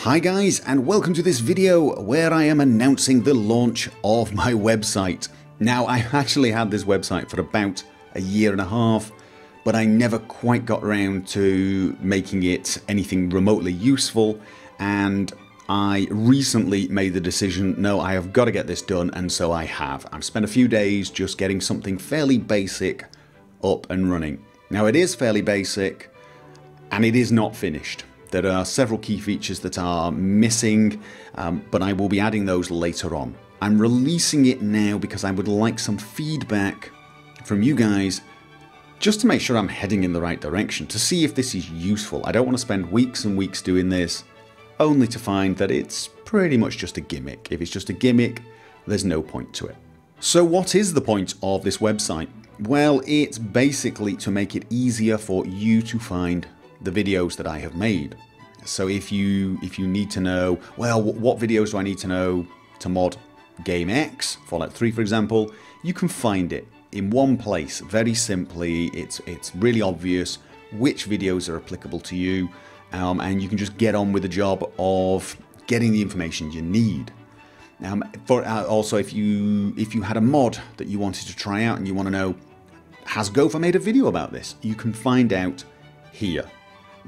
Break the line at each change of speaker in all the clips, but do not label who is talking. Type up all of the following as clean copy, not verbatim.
Hi guys, and welcome to this video where I am announcing the launch of my website. Now, I've actually had this website for about a year and a half, but I never quite got around to making it anything remotely useful, and I recently made the decision, no, I have got to get this done, and so I have. I've spent a few days just getting something fairly basic up and running. Now, it is fairly basic, and it is not finished. There are several key features that are missing, but I will be adding those later on. I'm releasing it now because I would like some feedback from you guys just to make sure I'm heading in the right direction, to see if this is useful. I don't want to spend weeks and weeks doing this only to find that it's pretty much just a gimmick. If it's just a gimmick, there's no point to it. So what is the point of this website? Well, it's basically to make it easier for you to find the videos that I have made. So if you need to know, well, what videos do I need to know to mod game X, Fallout 3 for example, you can find it in one place very simply. It's really obvious which videos are applicable to you, and you can just get on with the job of getting the information you need. Also, if you had a mod that you wanted to try out and you want to know, has Gopher made a video about this? You can find out here.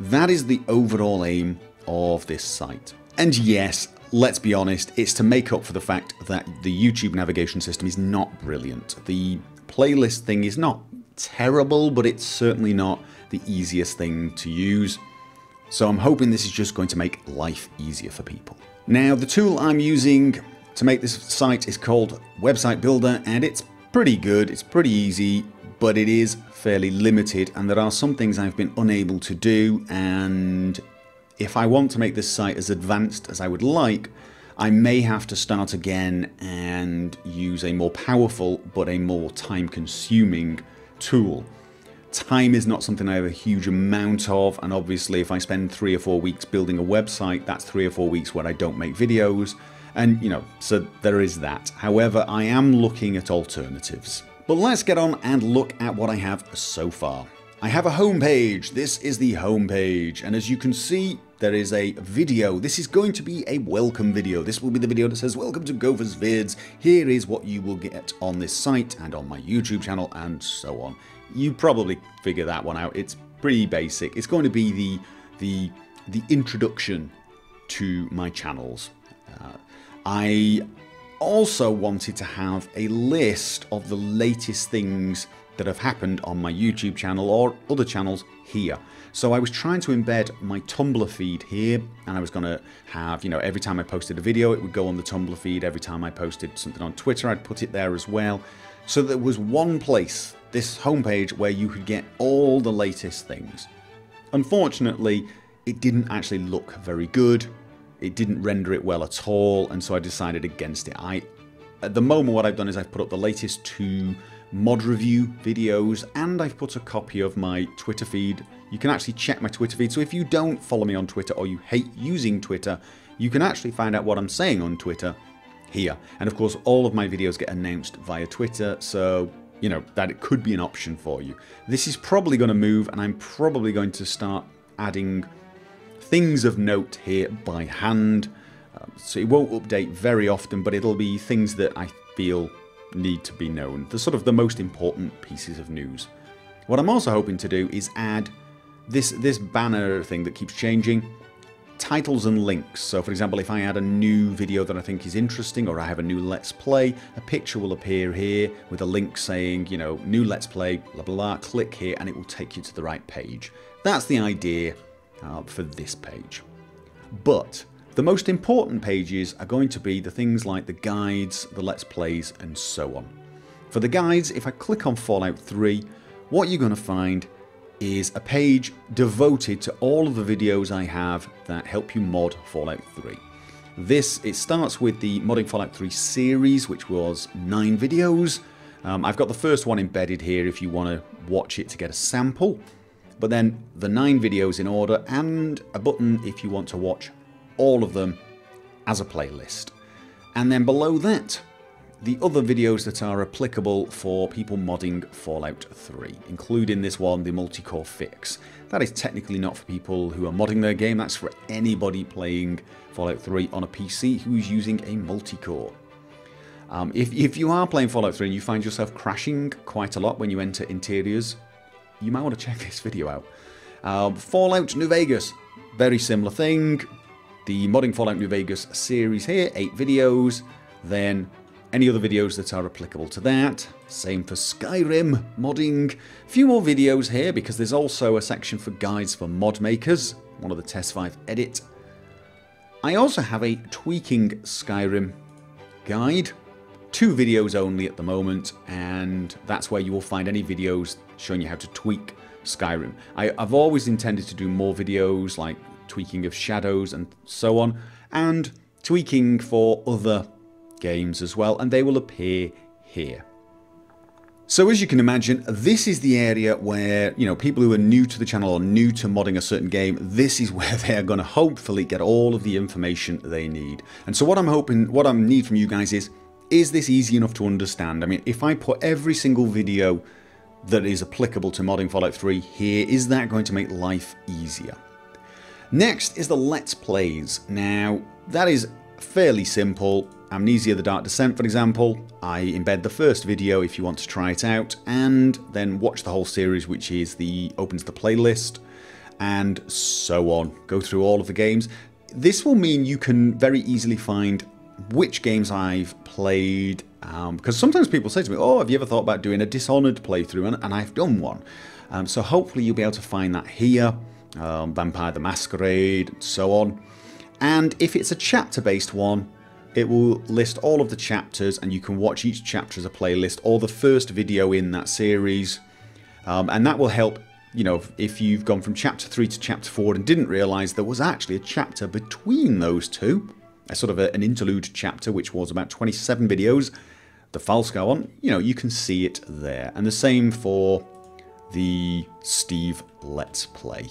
That is the overall aim of this site. And yes, let's be honest, it's to make up for the fact that the YouTube navigation system is not brilliant. The playlist thing is not terrible, but it's certainly not the easiest thing to use. So I'm hoping this is just going to make life easier for people. Now, the tool I'm using to make this site is called Website Builder, and it's pretty good, it's pretty easy, but it is fairly limited, and there are some things I've been unable to do, and if I want to make this site as advanced as I would like, I may have to start again and use a more powerful but a more time-consuming tool. Time is not something I have a huge amount of, and obviously if I spend 3 or 4 weeks building a website, that's 3 or 4 weeks where I don't make videos, and so there is that. However, I am looking at alternatives. But let's get on and look at what I have so far. I have a home page. This is the home page, and as you can see, there is a video. This is going to be a welcome video. This will be the video that says, welcome to Gopher's Vids. Here is what you will get on this site and on my YouTube channel and so on. You probably figure that one out. It's pretty basic. It's going to be the introduction to my channels. I also wanted to have a list of the latest things that have happened on my YouTube channel or other channels here. So I was trying to embed my Tumblr feed here, and I was going to have, every time I posted a video, it would go on the Tumblr feed. Every time I posted something on Twitter, I'd put it there as well. So there was one place, this homepage, where you could get all the latest things. Unfortunately, it didn't actually look very good. It didn't render it well at all, and so I decided against it. At the moment, what I've done is I've put up the latest 2 mod review videos, and I've put a copy of my Twitter feed. You can actually check my Twitter feed, so if you don't follow me on Twitter or you hate using Twitter, you can actually find out what I'm saying on Twitter here. And of course, all of my videos get announced via Twitter, so that it could be an option for you. This is probably going to move, and I'm probably going to start adding things of note here by hand, so it won't update very often, but it'll be things that I feel need to be known, the most important pieces of news. What I'm also hoping to do is add this banner thing that keeps changing, titles and links. So for example, if I add a new video that I think is interesting, or I have a new Let's Play, a picture will appear here with a link saying, new Let's Play, blah blah blah, click here and it will take you to the right page. That's the idea for this page. But the most important pages are going to be the things like the guides, the Let's Plays, and so on. For the guides, if I click on Fallout 3, what you're going to find is a page devoted to all of the videos I have that help you mod Fallout 3. It starts with the Modding Fallout 3 series, which was 9 videos. I've got the first one embedded here if you want to watch it to get a sample. But then the 9 videos in order, and a button if you want to watch all of them as a playlist. And then below that, the other videos that are applicable for people modding Fallout 3, including this one, the multi-core fix. That is technically not for people who are modding their game, that's for anybody playing Fallout 3 on a PC who is using a multi-core. If you are playing Fallout 3 and you find yourself crashing quite a lot when you enter interiors, you might want to check this video out. Fallout New Vegas, very similar thing. The Modding Fallout New Vegas series here, 8 videos. Then any other videos that are applicable to that. Same for Skyrim modding. A few more videos here because there's also a section for guides for mod makers. One of the Test 5 edit. I also have a tweaking Skyrim guide. 2 videos only at the moment, and that's where you will find any videos showing you how to tweak Skyrim. I've always intended to do more videos like tweaking of shadows and so on, and tweaking for other games as well, and they will appear here. So as you can imagine, this is the area where, you know, people who are new to the channel or new to modding a certain game, this is where they are going to hopefully get all of the information they need. And so what I need from you guys is this easy enough to understand? I mean, if I put every single video that is applicable to modding Fallout 3 here, is that going to make life easier? Next is the Let's Plays. Now, that is fairly simple. Amnesia the Dark Descent, for example, I embed the first video if you want to try it out, and then watch the whole series, which is opens the playlist, and so on. Go through all of the games. This will mean you can very easily find which games I've played, because sometimes people say to me, oh, have you ever thought about doing a Dishonored playthrough? And I've done one. So hopefully you'll be able to find that here, Vampire the Masquerade, and so on. And if it's a chapter-based one, it will list all of the chapters, and you can watch each chapter as a playlist, or the first video in that series. And that will help, you know, if you've gone from chapter 3 to chapter 4 and didn't realise there was actually a chapter between those two, a sort of an interlude chapter, which was about 27 videos, the files go on, you know, you can see it there. And the same for the Steve Let's Play.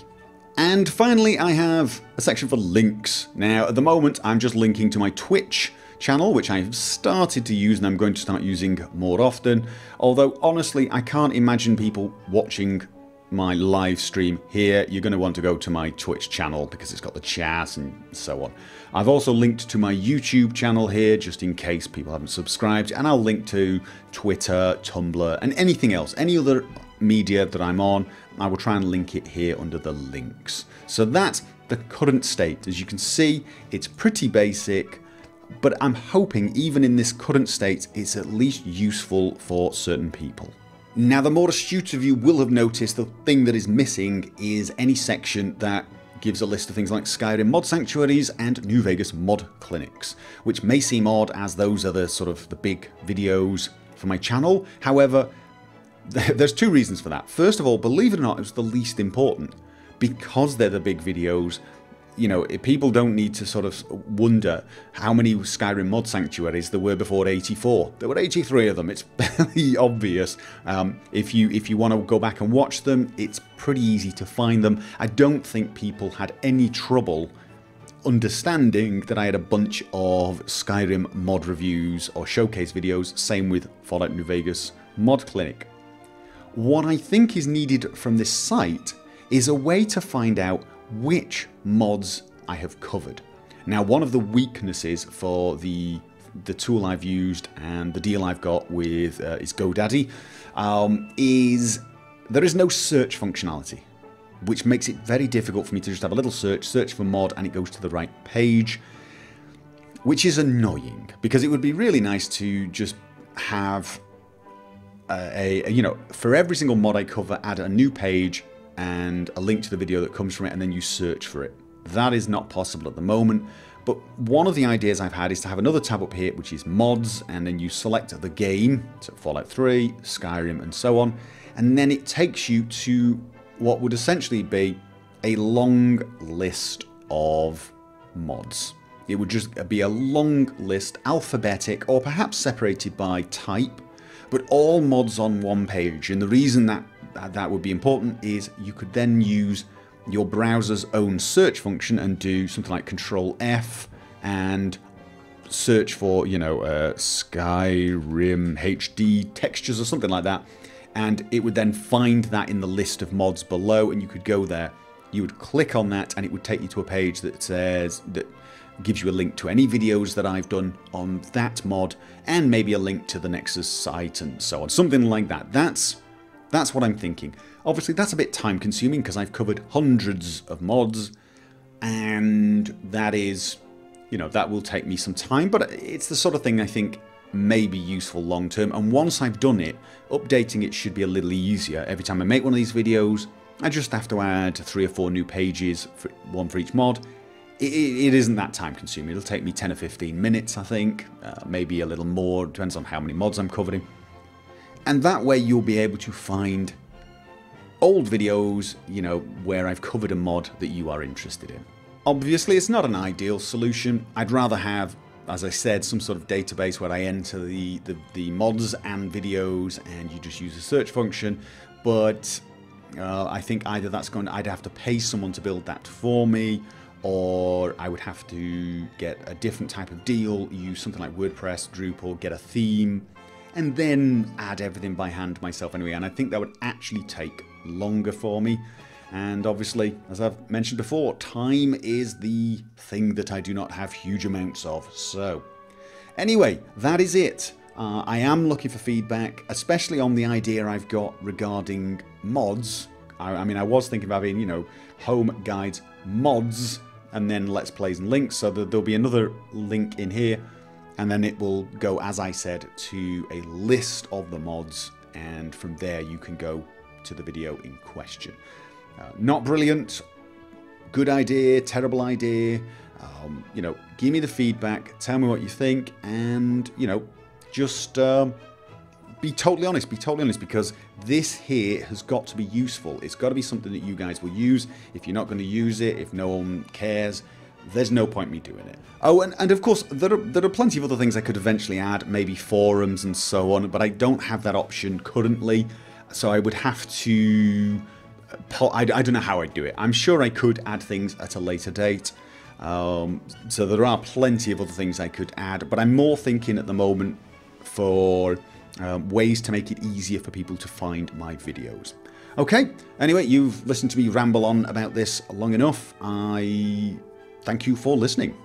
And finally, I have a section for links. Now, at the moment, I'm just linking to my Twitch channel, which I've started to use and I'm going to start using more often. Although, honestly, I can't imagine people watching my live stream here. You're going to want to go to my Twitch channel because it's got the chat and so on. I've also linked to my YouTube channel here just in case people haven't subscribed, and I'll link to Twitter, Tumblr, and anything else, any other media that I'm on. I will try and link it here under the links. So that's the current state. As you can see, it's pretty basic, but I'm hoping even in this current state, it's at least useful for certain people. Now, the more astute of you will have noticed the thing that is missing is any section that gives a list of things like Skyrim mod sanctuaries and New Vegas mod clinics, which may seem odd as those are the sort of the big videos for my channel. However, there's 2 reasons for that. First of all, believe it or not, it's the least important. Because they're the big videos, you know, people don't need to sort of wonder how many Skyrim mod sanctuaries there were before 84. There were 83 of them. It's fairly obvious. If you want to go back and watch them, it's pretty easy to find them. I don't think people had any trouble understanding that I had a bunch of Skyrim mod reviews or showcase videos. Same with Fallout New Vegas mod clinic. What I think is needed from this site is a way to find out which mods I have covered. Now, one of the weaknesses for the tool I've used and the deal I've got with is GoDaddy is there is no search functionality, which makes it very difficult for me to just have a little search for mod, and it goes to the right page, which is annoying because it would be really nice to just have you know, for every single mod I cover, add a new page and a link to the video that comes from it, and then you search for it. That is not possible at the moment, but one of the ideas I've had is to have another tab up here which is mods, and then you select the game, so Fallout 3, Skyrim, and so on, and then it takes you to what would essentially be a long list of mods. It would just be a long list, alphabetic, or perhaps separated by type, but all mods on one page. And the reason that would be important is you could then use your browser's own search function and do something like Control F and search for, you know, Skyrim HD textures or something like that, and it would then find that in the list of mods below, and you could go there, you would click on that, and it would take you to a page that says, that gives you a link to any videos that I've done on that mod, and maybe a link to the Nexus site and so on, something like that. That's what I'm thinking. Obviously that's a bit time consuming because I've covered hundreds of mods, and that is, you know, that will take me some time, but it's the sort of thing I think may be useful long term, and once I've done it, updating it should be a little easier. Every time I make one of these videos, I just have to add 3 or 4 new pages, one for each mod. It isn't that time consuming. It'll take me 10 or 15 minutes, I think, maybe a little more, depends on how many mods I'm covering. And that way you'll be able to find old videos, you know, where I've covered a mod that you are interested in. Obviously, it's not an ideal solution. I'd rather have, as I said, some sort of database where I enter the mods and videos and you just use a search function, but I think either I'd have to pay someone to build that for me, or I would have to get a different type of deal, use something like WordPress, Drupal, get a theme, and then add everything by hand myself anyway, and I think that would actually take longer for me. And obviously, as I've mentioned before, time is the thing that I do not have huge amounts of. So anyway, that is it. I am looking for feedback, especially on the idea I've got regarding mods. I mean, I was thinking about having, you know, home guides, mods, and then let's plays and links. So there'll be another link in here, and then it will go, as I said, to a list of the mods, and from there you can go to the video in question. Not brilliant, good idea, terrible idea. You know, give me the feedback, tell me what you think, and, you know, just be totally honest, because this here has got to be useful. It's got to be something that you guys will use. If you're not going to use it, if no one cares, there's no point me doing it. Oh, and of course, there are plenty of other things I could eventually add, maybe forums and so on, but I don't have that option currently, so I would have to... I don't know how I'd do it. I'm sure I could add things at a later date. So there are plenty of other things I could add, but I'm more thinking at the moment for ways to make it easier for people to find my videos. Okay, anyway, you've listened to me ramble on about this long enough. I thank you for listening.